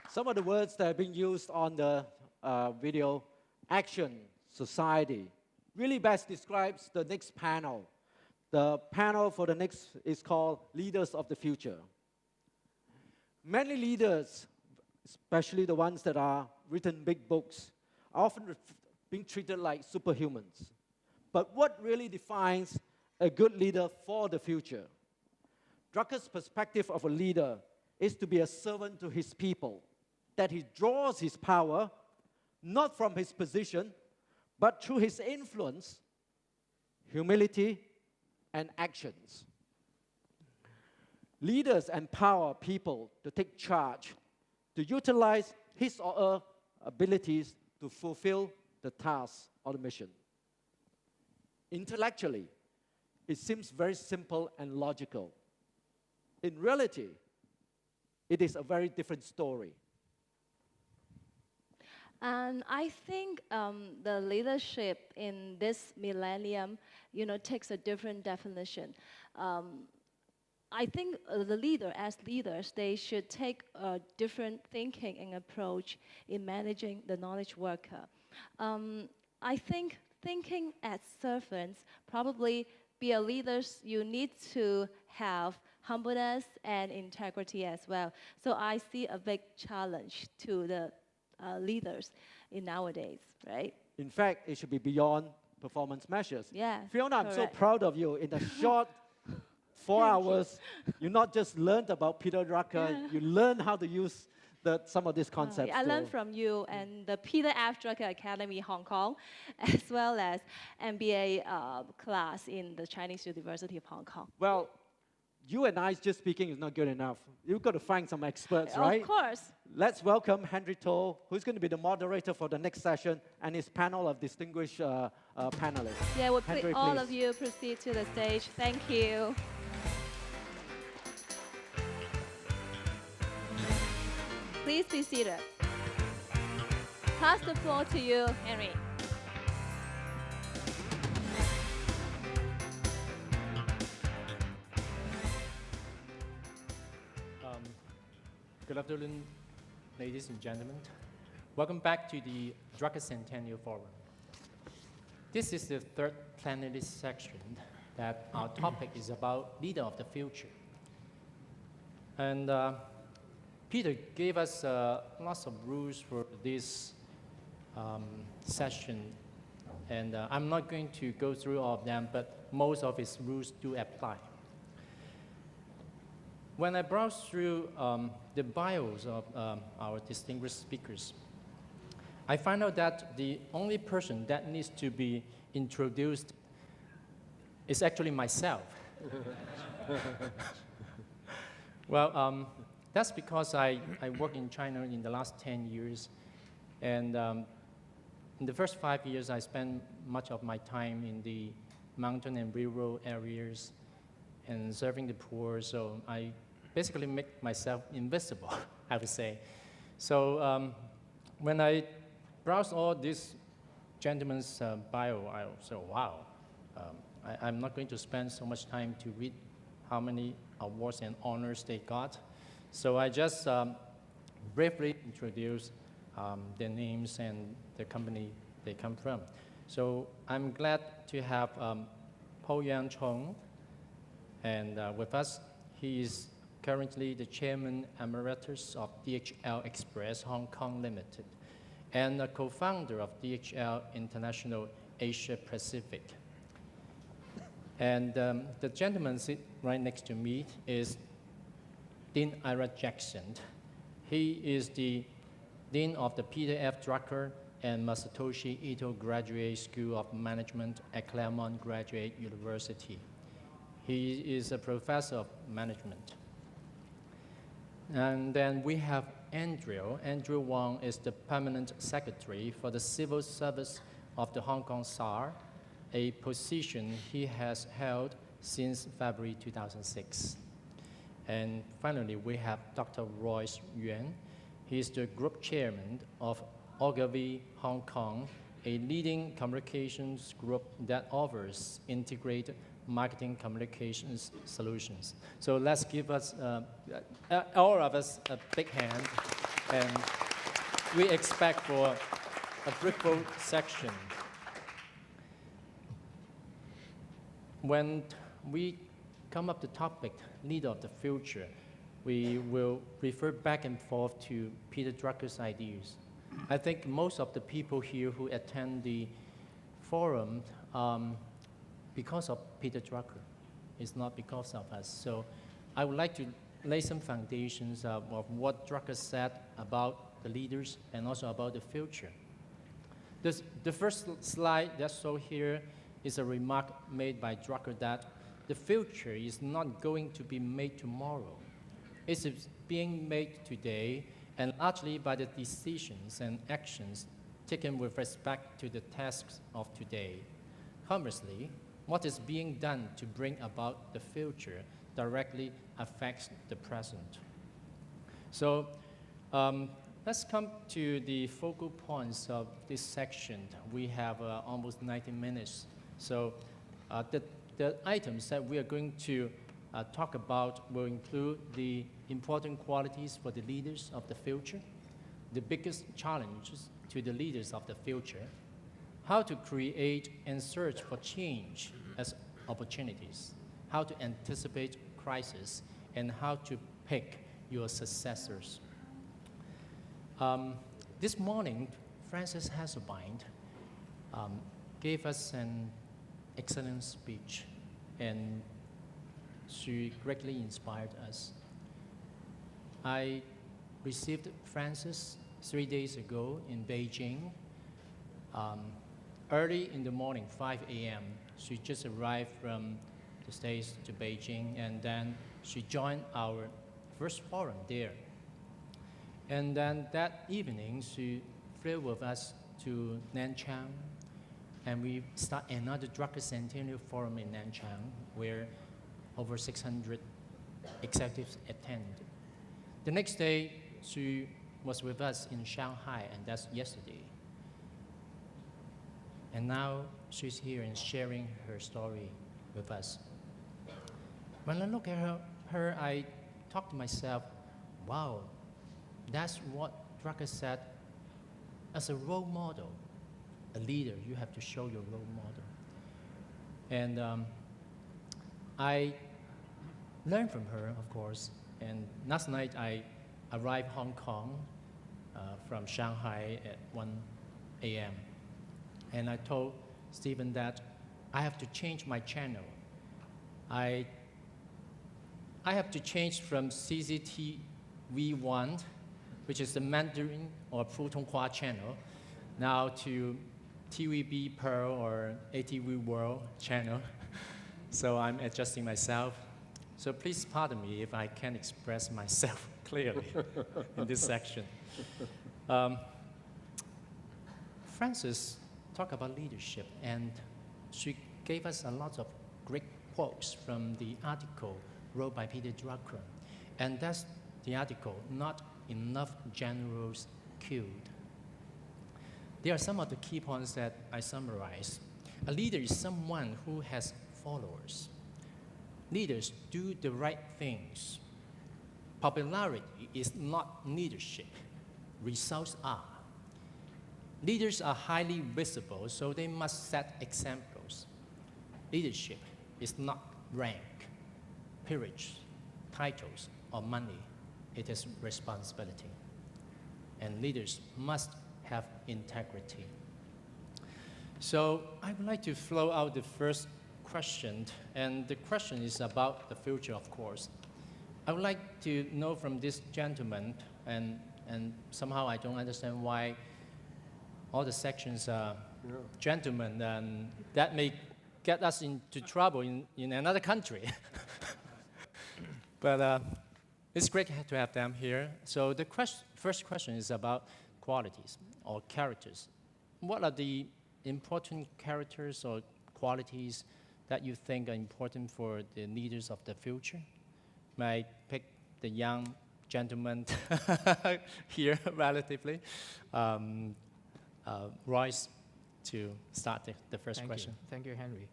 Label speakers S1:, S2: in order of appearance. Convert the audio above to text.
S1: Some of the words that are being used on the video, action, society, really best describes the next panel. The panel for the next is called Leaders of the Future. Many leaders, especially the ones that are written big books, are often being treated like superhumans. But what really defines a good leader for the future? Drucker's perspective of a leader is to be a servant to his people, that he draws his power not from his position, but through his influence, humility, and actions. Leaders empower people to take charge, to utilize his or her abilities to fulfill the task or the mission. Intellectually, it seems very simple and logical. In reality, it is a very different story.
S2: And I think the leadership in this millennium, takes a different definition. I think the leader, as leaders, they should take a different thinking and approach in managing the knowledge worker. I think thinking as servants, probably be a leaders, you need to have humbleness and integrity as well. So I see a big challenge to the leaders in nowadays, right?
S1: In fact, it should be beyond performance measures.
S2: Yeah,
S1: Fiona, I'm so
S2: correct.
S1: proud of you. In a short 4 hours, you not just learned about Peter Drucker, you learned how to use some of these concepts.
S2: I learned from you and the Peter F. Drucker Academy Hong Kong, as well as MBA class in the Chinese University of Hong Kong.
S1: Well, you and I just speaking is not good enough. You've got to find some experts, right?
S2: Of course.
S1: Let's welcome Henry To, who's going to be the moderator for the next session, and his panel of distinguished panelists.
S2: Yeah, we'll
S1: Henry,
S2: all
S1: please.
S2: of you proceed to the stage. Thank you. Please be seated. Pass the floor to you, Henry.
S3: Good afternoon, ladies and gentlemen. Welcome back to the Drucker Centennial Forum. This is the third plenary section that our topic is about leader of the future. And Peter gave us lots of rules for this session. And I'm not going to go through all of them, but most of his rules do apply. When I browsed through the bios of our distinguished speakers, I found out that the only person that needs to be introduced is actually myself. Well, that's because I worked in China in the last 10 years. And in the first 5 years, I spent much of my time in the mountain and rural areas and serving the poor. So I basically make myself invisible, I would say. So when I browsed all these gentlemen's bio, I said, wow, I'm not going to spend so much time to read how many awards and honors they got. So I just briefly introduce their names and the company they come from. So I'm glad to have Paul Yang Chong and with us. He is currently the Chairman Emeritus of DHL Express Hong Kong Limited and a co-founder of DHL International Asia Pacific. And the gentleman sitting right next to me is Dean Ira Jackson. He is the Dean of the Peter F. Drucker and Masatoshi Ito Graduate School of Management at Claremont Graduate University. He is a professor of management. And then we have Andrew. Andrew Wong is the permanent secretary for the Civil Service of the Hong Kong SAR, a position he has held since February 2006. And finally, we have Dr. Royce Yuan. He is the group chairman of Ogilvy Hong Kong, a leading communications group that offers integrated marketing communications solutions. So let's give us, all of us, a big hand. And we expect for a fruitful section. When we come up the topic, leader of the future, we will refer back and forth to Peter Drucker's ideas. I think most of the people here who attend the forum because of Peter Drucker. It's not because of us. So I would like to lay some foundations of what Drucker said about the leaders and also about the future. The first slide that's shown here is a remark made by Drucker that the future is not going to be made tomorrow. It's being made today, and largely by the decisions and actions taken with respect to the tasks of today. Conversely, what is being done to bring about the future directly affects the present. So let's come to the focal points of this section. We have almost 90 minutes. So the items that we are going to talk about will include the important qualities for the leaders of the future, the biggest challenges to the leaders of the future, how to create and search for change as opportunities, how to anticipate crisis, and how to pick your successors. This morning, Frances Hasselbein gave us an excellent speech, and she greatly inspired us. I received Frances 3 days ago in Beijing. Early in the morning, 5 a.m., she just arrived from the States to Beijing, and then she joined our first forum there. And then that evening, she flew with us to Nanchang, and we start another Drucker Centennial forum in Nanchang, where over 600 executives attend. The next day, she was with us in Shanghai, and that's yesterday. And now she's here and sharing her story with us. When I look at her, I talk to myself, wow, that's what Drucker said. As a role model, a leader, you have to show your role model. And I learned from her, of course. And last night, I arrived Hong Kong from Shanghai at 1 a.m. And I told Stephen that I have to change my channel. I have to change from CCTV1, which is the Mandarin or Putonghua channel, now to TVB Pearl or ATV World channel. So I'm adjusting myself. So please pardon me if I can't express myself clearly in this section. Frances talked about leadership, and she gave us a lot of great quotes from the article wrote by Peter Drucker. And that's the article, Not Enough Generals Killed. There are some of the key points that I summarized. A leader is someone who has followers. Leaders do the right things. Popularity is not leadership. Results are. Leaders are highly visible, so they must set examples. Leadership is not rank, peerage, titles, or money. It is responsibility. And leaders must have integrity. So I would like to flow out the first question, and the question is about the future, of course. I would like to know from this gentleman, and somehow I don't understand why all the sections are gentlemen, and that may get us into trouble in another country. But it's great to have them here. So the first question is about qualities or characters. What are the important characters or qualities that you think are important for the leaders of the future? May I pick the young gentleman here relatively? Royce, to start the first question.
S4: Thank you, Henry.